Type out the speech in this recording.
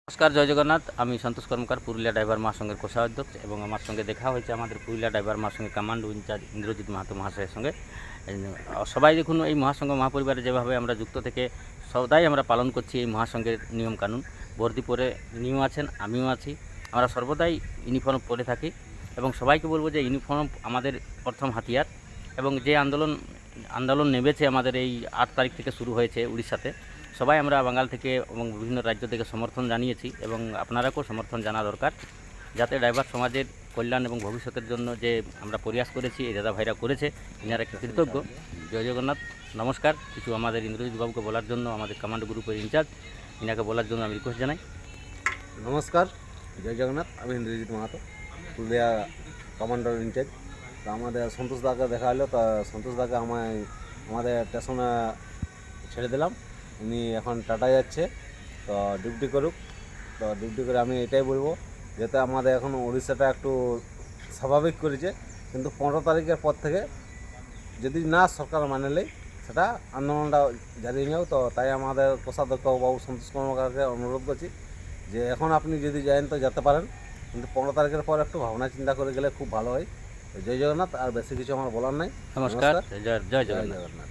নমস্কার, জয় জগন্নাথ। আমি সন্তোষ কর্মকার, পুরুলিয়া ড্রাইভার মহাসংঘের কোষাধ্যক্ষ, এবং আমার সঙ্গে দেখা হয়েছে আমাদের পুরুলিয়া ড্রাইভার মহাসংঘের কমান্ডো ইনচার্জ ইন্দ্রজিৎ মাহাতো মহাশয়ের সঙ্গে। সবাই দেখুন, এই মহাসংঘ মহাপরিবারে যেভাবে আমরা যুক্ত থেকে সদাই আমরা পালন করছি এই মহাসংঘের নিয়মকানুন। বর্দি পরে নিও আছেন, আমিও আছি। আমরা সর্বদাই ইউনিফর্ম পরে থাকি এবং সবাইকে বলবো যে ইউনিফর্ম আমাদের প্রথম হাতিয়ার। এবং যে আন্দোলন নেমেছে আমাদের এই 8 তারিখ থেকে শুরু হয়েছে উড়িষ্যাতে, সবাই আমরা বাঙাল থেকে এবং বিভিন্ন রাজ্য থেকে সমর্থন জানিয়েছি, এবং আপনারাকেও সমর্থন জানা দরকার, যাতে ড্রাইভার সমাজের কল্যাণ এবং ভবিষ্যতের জন্য যে আমরা প্রয়াস করেছি এই দাদা ভাইরা করেছে, ইনারা কৃতজ্ঞ। জয় জগন্নাথ। নমস্কার। কিছু আমাদের ইন্দ্রজিৎ বাবুকে বলার জন্য, আমাদের কমান্ডো গ্রুপের ইনচার্জ, ইনাকে বলার জন্য আমি রিকোয়েস্ট জানাই। নমস্কার, জয় জগন্নাথ। আমি ইন্দ্রজিৎ মাহাতো, পুরুলিয়া কমান্ডার ইনচার্জ। তো আমাদের সন্তোষ দাকে দেখা হলো, তো সন্তোষ দাকে আমাদের স্টেশনে ছেড়ে দিলাম। উনি এখন টাটা যাচ্ছে, তো ডিউটি করুক। তো ডিউটি করে আমি এটাই বলবো, যাতে আমাদের এখন উড়িষ্যাটা একটু স্বাভাবিক করেছে, কিন্তু 15 তারিখের পর থেকে যদি না সরকার মানে নেয়, সেটা আন্দোলনটা জারি নিয়েও। তো তাই আমাদের কোষাধ্যক্ষ বাবু সন্তোষ কর্মকারকে অনুরোধ করছি যে এখন আপনি যদি যান তো যেতে পারেন, কিন্তু 15 তারিখের পর একটু ভাবনা চিন্তা করে গেলে খুব ভালো হয়। জয় জগন্নাথ। আর বেশি কিছু আমার বলার নাই। নমস্কার। জয় জয় জগন্নাথ। জগন্নাথ।